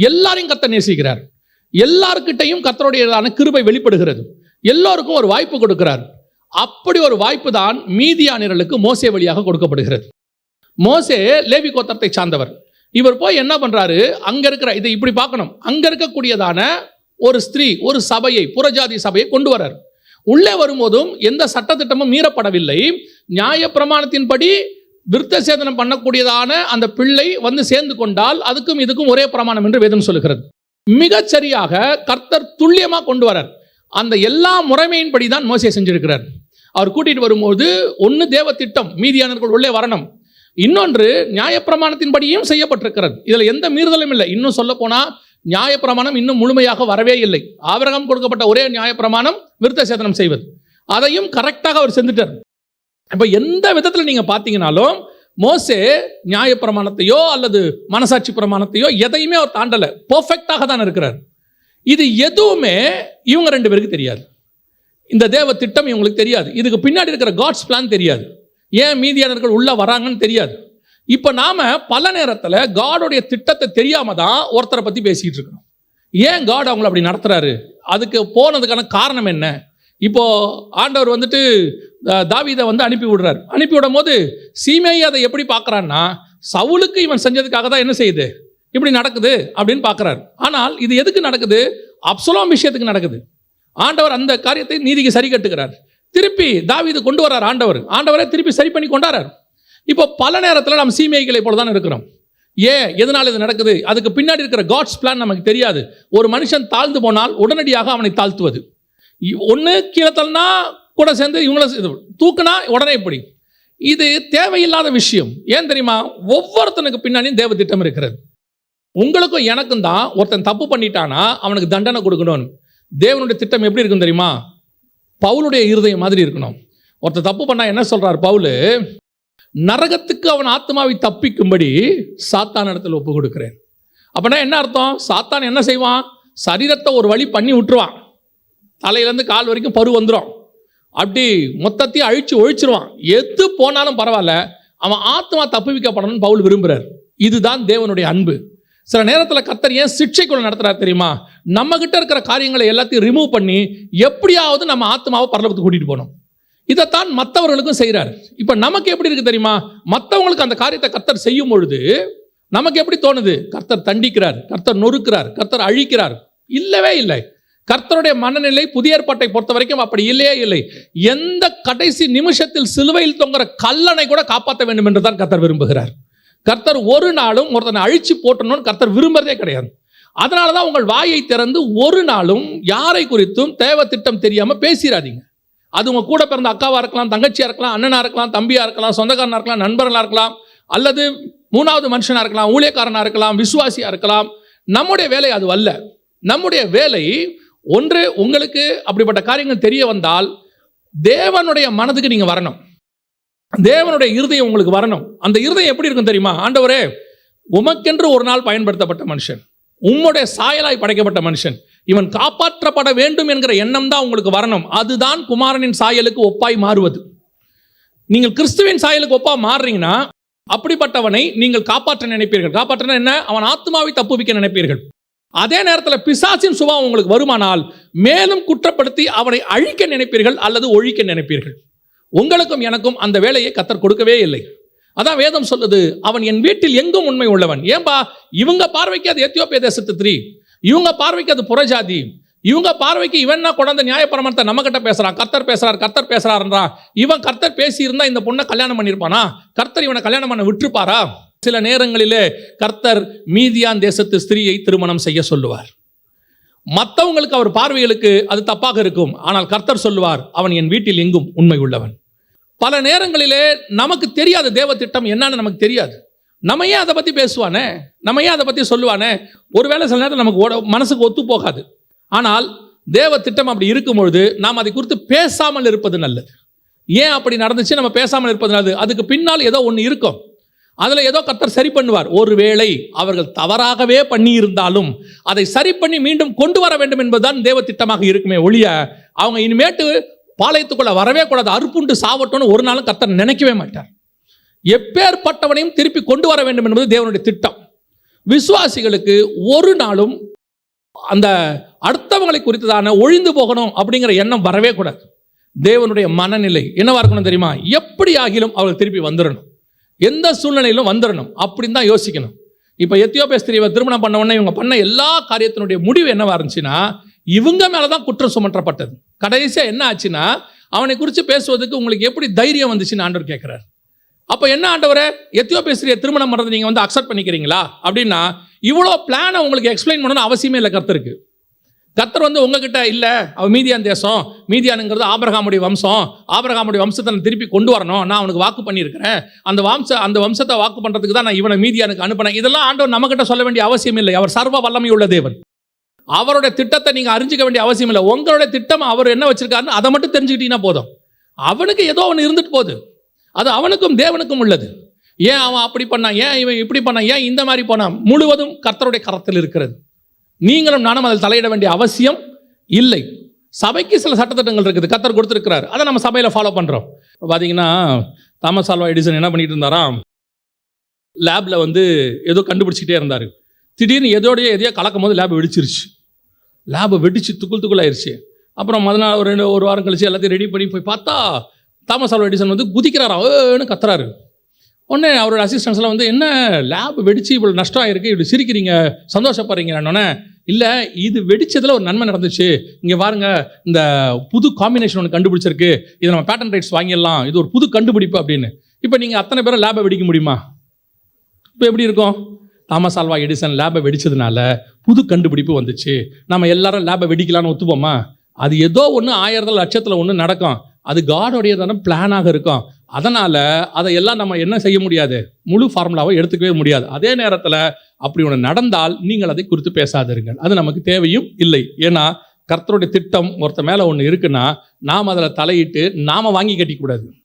எல்லாரையும் கர்த்தர் நேசிக்கிறார். எல்லார்கிட்டையும் கர்த்தருடையதான கிருபை வெளிப்படுகிறது. எல்லோருக்கும் ஒரு வாய்ப்பு கொடுக்கிறார். அப்படி ஒரு வாய்ப்பு தான் மீதியானியர்களுக்கு மோசே வழியாக கொடுக்கப்படுகிறது. மோசே லேவி கோத்திரத்தை சார்ந்தவர். இவர் போய் என்ன பண்றாரு, அங்க இருக்கிற இதை இப்படி பார்க்கணும், அங்க இருக்கக்கூடியதான ஒரு ஸ்திரீ, ஒரு சபையை, புறஜாதி சபையை கொண்டு வர்றார். உள்ளே வரும்போதும் எந்த சட்டத்திட்டமும் மீறப்படவில்லை. நியாய பிரமாணத்தின்படி விருத்த சேதனம் பண்ணக்கூடியதான அந்த பிள்ளை வந்து சேர்ந்து கொண்டால் அதுக்கும் இதுக்கும் ஒரே பிரமாணம் என்று வேதம் சொல்லுகிறது. மிகச்சரியாக கர்த்தர் துல்லியமாக கொண்டு வரார். அந்த எல்லா முறைமையின்படி தான் மோசே செஞ்சிருக்கிறார். அவர் கூட்டிட்டு வரும்போது ஒன்று தேவ திட்டம், மீதியானவர்கள் உள்ளே வரணும். இன்னொன்று நியாயப்பிரமாணத்தின்படியும் செய்யப்பட்டிருக்கிறது. இதில் எந்த மீறுதலும் இல்லை. இன்னும் சொல்ல போனால் நியாயப்பிரமாணம் இன்னும் முழுமையாக வரவே இல்லை. ஆபிரகாம் கொடுக்கப்பட்ட ஒரே நியாயப்பிரமாணம் விருத்த சேதனம் செய்வது. அதையும் கரெக்டாக அவர் செஞ்சுட்டார். இப்போ எந்த விதத்தில் நீங்கள் பார்த்தீங்கன்னாலும் மோசே நியாயப்பிரமாணத்தையோ அல்லது மனசாட்சி பிரமாணத்தையோ எதையுமே அவர் தாண்டலை. பர்ஃபெக்டாக தான் இருக்கிறார். இது எதுவுமே இவங்க ரெண்டு பேருக்கு தெரியாது. இந்த தேவ திட்டம் இவங்களுக்கு தெரியாது. இதுக்கு பின்னாடி இருக்கிற காட்ஸ் பிளான் தெரியாது. ஏன் மீதியானவர்கள் உள்ள வராங்கன்னு தெரியாது. இப்போ நாம பல நேரத்தில் காடோடைய திட்டத்தை தெரியாம தான் ஒருத்தரை பற்றி பேசிட்டு இருக்கோம். ஏன் காட் அவங்களை அப்படி நடத்துறாரு, அதுக்கு போனதுக்கான காரணம் என்ன? இப்போ ஆண்டவர் வந்துட்டு தாவீதை வந்து அனுப்பி விடுறாரு. அனுப்பி விடும் போது சீமேயி அதை எப்படி பார்க்குறான்னா, சவுலுக்கு இவன் செஞ்சதுக்காக தான் என்ன செய்யுது, இப்படி நடக்குது அப்படின்னு பார்க்குறாரு. ஆனால் இது எதுக்கு நடக்குது? அப்சலோம் விஷயத்துக்கு நடக்குது. ஆண்டவர் அந்த காரியத்தை நீதிக்கு சரி கட்டுகிறார். திருப்பி தாவீது கொண்டு வர்றார். ஆண்டவரே திருப்பி சரி பண்ணி கொண்டாரார். இப்போ பல நேரத்தில் நம்ம சீமேய்களை போல தான் இருக்கிறோம். ஏன், எதனால் இது நடக்குது? அதுக்கு பின்னாடி இருக்கிற காட்ஸ் பிளான் நமக்கு தெரியாது. ஒரு மனுஷன் தாழ்ந்து போனால் உடனடியாக அவனை தாழ்த்துவது, ஒன்று கீழே தள்ளினா கூட சேர்ந்து இவங்கள தூக்குனா உடனே இப்படி, இது தேவையில்லாத விஷயம். ஏன் தெரியுமா? ஒவ்வொருத்தனுக்கு பின்னாடியும் தேவ திட்டம் இருக்கிறது. உங்களுக்கும் எனக்கும் தான் ஒருத்தன் தப்பு பண்ணிட்டானா அவனுக்கு தண்டனை கொடுக்கணும். தேவனுடைய திட்டம் எப்படி இருக்கும் தெரியுமா? பவுலுடைய இருதயம் மாதிரி இருக்கணும். ஒருத்தர் தப்பு பண்ணா என்ன சொல்றார் பவுல்? நரகத்துக்கு அவன் ஆத்மாவை தப்பிக்கும்படி சாத்தான் இடத்துல ஒப்பு கொடுக்கிறேன். அப்படின்னா என்ன அர்த்தம்? சாத்தான் என்ன செய்வான்? சரீரத்தை ஒரு வழி பண்ணி விட்டுருவான். தலையிலேருந்து கால் வரைக்கும் பரு வந்துடும். அப்படி மொத்தத்தையும் அழிச்சு ஒழிச்சிருவான். எது போனாலும் பரவாயில்ல, அவன் ஆத்மா தப்புவிக்கப்படணும்னு பவுல் விரும்புகிறார். இதுதான் தேவனுடைய அன்பு. சில நேரத்தில் கர்த்தர் ஏன் சிக்ஷைக்குள்ள நடத்துறாரு தெரியுமா? நம்ம கிட்ட இருக்கிற காரியங்களை எல்லாத்தையும் ரிமூவ் பண்ணி எப்படியாவது நம்ம ஆத்மாவை பரலோகத்துக்கு கூட்டிட்டு போகணும். இதைத்தான் மற்றவர்களுக்கும் செய்கிறார். இப்போ நமக்கு எப்படி இருக்கு தெரியுமா? மற்றவங்களுக்கு அந்த காரியத்தை கர்த்தர் செய்யும் பொழுது நமக்கு எப்படி தோணுது? கர்த்தர் தண்டிக்கிறார், கர்த்தர் நொறுக்கிறார், கர்த்தர் அழிக்கிறார். இல்லவே இல்லை. கர்த்தருடைய மனநிலை புதிய ஏற்பாட்டை பொறுத்த வரைக்கும் அப்படி இல்லையே இல்லை. எந்த கடைசி நிமிஷத்தில் சிலுவையில் தொங்குற கல்லனை கூட காப்பாற்ற வேண்டும் என்று தான் கர்த்தர் விரும்புகிறார். கர்த்தர் ஒரு நாளும் ஒருத்தனை அழிச்சு போட்டணும்னு கர்த்தர் விரும்புறதே கிடையாது. அதனால தான் உங்கள் வாயை திறந்து ஒரு நாளும் யாரை குறித்தும் தேவ திட்டம் தெரியாமல் பேசிடாதீங்க. அது உங்கள் கூட பிறந்த அக்காவாக இருக்கலாம், தங்கச்சியாக இருக்கலாம், அண்ணனாக இருக்கலாம், தம்பியாக இருக்கலாம், சொந்தக்காரனாக இருக்கலாம், நண்பர்களாக இருக்கலாம், அல்லது மூணாவது மனுஷனாக இருக்கலாம், ஊழியக்காரனாக இருக்கலாம், விசுவாசியாக இருக்கலாம். நம்முடைய வேலை அது அல்ல. நம்முடைய வேலை ஒன்று, உங்களுக்கு அப்படிப்பட்ட காரியங்கள் தெரிய வந்தால் தேவனுடைய மனதுக்கு நீங்கள் வரணும். தேவனுடைய இருதயம் உங்களுக்கு வரணும். அந்த இருதயம் எப்படி இருக்கும் தெரியுமா? ஆண்டவரே, உமக்கென்று ஒரு நாள் பயன்படுத்தப்பட்ட மனுஷன், உம்முடைய சாயலாய் படைக்கப்பட்ட மனுஷன், இவன் காப்பாற்றப்பட வேண்டும் என்கிற எண்ணம் தான் உங்களுக்கு வரணும். அதுதான் குமாரனின் சாயலுக்கு ஒப்பாய் மாறுவது. நீங்கள் கிறிஸ்துவின் சாயலுக்கு ஒப்பா மாறுறீங்கன்னா அப்படிப்பட்டவனை நீங்கள் காப்பாற்ற நினைப்பீர்கள். காப்பாற்ற என்ன? அவன் ஆத்மாவை தப்புவிக்க நினைப்பீர்கள். அதே நேரத்தில் பிசாசின் சுபாவம் உங்களுக்கு வருமானால் மேலும் குற்றப்படுத்தி அவனை அழிக்க நினைப்பீர்கள் அல்லது ஒழிக்க நினைப்பீர்கள். உங்களுக்கும் எனக்கும் அந்த வேலையை கர்த்தர் கொடுக்கவே இல்லை. அதான் வேதம் சொல்லுது, அவன் என் வீட்டில் எங்கும் உண்மை உள்ளவன். ஏன்பா? இவங்க பார்வைக்கு அது எத்தியோப்பிய தேசத்து ஸ்திரீ, இவங்க பார்வைக்கு அது புறஜாதி, இவங்க பார்வைக்கு இவன் கொண்டாந்த நியாயப்பிரமாணத்தை நம்ம கிட்ட பேசுறான். கர்த்தர் பேசுறாருன்றா. இவன் கர்த்தர் பேசி இருந்தா இந்த பொண்ணை கல்யாணம் பண்ணியிருப்பானா? கர்த்தர் இவனை கல்யாணம் பண்ண விட்டுருப்பாரா? சில நேரங்களிலே கர்த்தர் மீதியான் தேசத்து ஸ்திரீயை திருமணம் செய்ய சொல்லுவார். மற்றவங்களுக்கு அவர் பார்வைகளுக்கு அது தப்பாக இருக்கும். ஆனால் கர்த்தர் சொல்லுவார், அவன் என் வீட்டில் எங்கும் உண்மை உள்ளவன். பல நேரங்களிலே நமக்கு தெரியாத தேவ திட்டம் என்னன்னு நமக்கு தெரியாது. நம்ம ஏன் அதை பற்றி பேசுவானே, நம்ம ஏன் அதை பற்றி சொல்லுவானே, ஒருவேளை சில நேரத்தில் நமக்கு மனசுக்கு ஒத்து போகாது. ஆனால் தேவ திட்டம் அப்படி இருக்கும் பொழுது நாம் அதை குறித்து பேசாமல் இருப்பது நல்லது. ஏன் அப்படி நடந்துச்சு நம்ம பேசாமல் இருப்பது நல்லது? அதுக்கு பின்னால் ஏதோ ஒன்று இருக்கும். அதில் ஏதோ கர்த்தர் சரி பண்ணுவார். ஒருவேளை அவர்கள் தவறாகவே பண்ணி இருந்தாலும் அதை சரி பண்ணி மீண்டும் கொண்டு வர வேண்டும் என்பதுதான் தேவ திட்டமாக இருக்குமே ஒழிய அவங்க இனிமேட்டு பாளையத்துக்குள்ள வரவே கூடாது, அறுப்புண்டு சாவட்டோன்னு ஒரு நாளும் கர்த்தர் நினைக்கவே மாட்டார். எப்பேற்பட்டவனையும் திருப்பி கொண்டு வர வேண்டும் என்பது தேவனுடைய திட்டம். விசுவாசிகளுக்கு ஒரு நாளும் அந்த அடுத்தவங்களை குறித்ததான ஒழிந்து போகணும் அப்படிங்கிற எண்ணம் வரவே கூடாது. தேவனுடைய மனநிலை என்னவா இருக்கணும் தெரியுமா? எப்படி ஆகிலும் அவர்கள் திருப்பி வந்துடணும், எந்த சூழ்நிலையிலும் வந்துடணும் அப்படின்னு தான் யோசிக்கணும். இப்போ எத்தியோப்பிய ஸ்திரீவை திருமணம் பண்ண உடனே இவங்க பண்ண எல்லா காரியத்தினுடைய முடிவு என்னவா இருந்துச்சுன்னா, இவங்க மேலே தான் குற்றம் சுமற்றப்பட்டது. கடைசியாக என்ன ஆச்சுன்னா, அவனை குறித்து பேசுவதற்கு உங்களுக்கு எப்படி தைரியம் வந்துச்சுன்னு ஆண்டவர் கேட்குறாரு. அப்போ என்ன ஆண்டவரே, எத்தியோப்பிய ஸ்திரியை திருமணம் பண்ணுறது நீங்கள் வந்து அக்செப்ட் பண்ணிக்கிறீங்களா அப்படின்னா, இவ்வளோ பிளானை உங்களுக்கு எக்ஸ்பிளைன் பண்ணணும்னு அவசியமே இல்லை கர்த்தருக்கு. கர்த்தர் வந்து உங்ககிட்ட இல்லை, அவன் மீதியான் தேசம், மீதியானுங்கிறது ஆபிரகாமுடைய வம்சம், ஆபிரகாமுடைய வம்சத்தை நான் திருப்பி கொண்டு வரணும், நான் அவனுக்கு வாக்கு பண்ணியிருக்கிறேன், அந்த வம்சத்தை வாக்கு பண்ணுறதுக்கு தான் நான் இவனை மீதியானுக்கு அனுப்பினேன். இதெல்லாம் ஆண்டவர் நம்மகிட்ட சொல்ல வேண்டிய அவசியம் இல்லை. அவர் சர்வ வல்லமை உள்ள தேவன். அவருடைய திட்டத்தை நீங்கள் அறிஞ்சிக்க வேண்டிய அவசியம் இல்லை. உங்களுடைய திட்டம் அவர் என்ன வச்சிருக்காருன்னு அதை மட்டும் தெரிஞ்சுக்கிட்டீங்கன்னா போதும். அவனுக்கு ஏதோ ஒன்று இருந்துட்டு போகுது, அது அவனுக்கும் தேவனுக்கும் உள்ளது. ஏன் அவன் அப்படி பண்ணான், ஏன் இவன் இப்படி பண்ணான், ஏன் இந்த மாதிரி போனான், முழுவதும் கர்த்தருடைய கரத்தில் இருக்கிறது. நீங்களும் நானும் அதில் தலையிட வேண்டிய அவசியம் இல்லை. சபைக்கு சில சட்டத்திட்டங்கள் இருக்குது, கர்த்தர் கொடுத்துருக்கிறார், அதை நம்ம சபையில் ஃபாலோ பண்ணுறோம். பார்த்தீங்கன்னா தாமஸ் ஆல்வா எடிசன் என்ன பண்ணிட்டு இருந்தாராம், லேபில் வந்து ஏதோ கண்டுபிடிச்சிக்கிட்டே இருந்தார். திடீர்னு எதையோ கலக்கும் போது லேப் வெடிச்சிருச்சு. லேபை வெடிச்சு துக்குள் ஆயிடுச்சு. அப்புறம் மறுநாள் ஒரு வாரம் கழிச்சு எல்லாத்தையும் ரெடி பண்ணி போய் பார்த்தா தாமஸ் ஆல்வா எடிசன் வந்து குதிக்கிறாரான்னு கத்துறாரு. உடனே அவரோட அசிஸ்டன்ஸ்லாம் வந்து, என்ன லேப் வெடிச்சு இவ்வளோ நஷ்டம் ஆகிருக்கு, இப்படி சிரிக்கிறீங்க, சந்தோஷப்படுறீங்கன்னொன்னே, இல்லை இது வெடிச்சதில் ஒரு நன்மை நடந்துச்சு, இங்கே பாருங்க இந்த புது காம்பினேஷன் ஒன்று கண்டுபிடிச்சிருக்கு, இதை நம்ம பேட்டன் ரைட்ஸ் வாங்கிடலாம், இது ஒரு புது கண்டுபிடிப்பு அப்படின்னு. இப்போ நீங்கள் அத்தனை பேரும் லேபை வெடிக்க முடியுமா? இப்போ எப்படி இருக்கும்? தாமஸ் ஆல்வா எடிசன் லேபை வெடிச்சதுனால புது கண்டுபிடிப்பு வந்துச்சு, நம்ம எல்லாரும் லேபை வெடிக்கலான்னு ஒத்துப்போமா? அது ஏதோ ஒன்று 1000 லட்சத்தில் ஒன்று நடக்கும், அது காடோடையதான பிளானாக இருக்கும். அதனால் அதையெல்லாம் நம்ம என்ன செய்ய முடியாது, முழு ஃபார்முலாவை எடுத்துக்கவே முடியாது. அதே நேரத்தில் அப்படி ஒன்று நடந்தால் நீங்கள் அதை குறித்து பேசாதிருங்கள், அது நமக்கு தேவையும் இல்லை. ஏன்னா கர்த்தருடைய திட்டம் ஒருத்த மேலே ஒன்று இருக்குன்னா நாம் அதில் தலையிட்டு நாம் வாங்கி கட்டிக்கூடாது.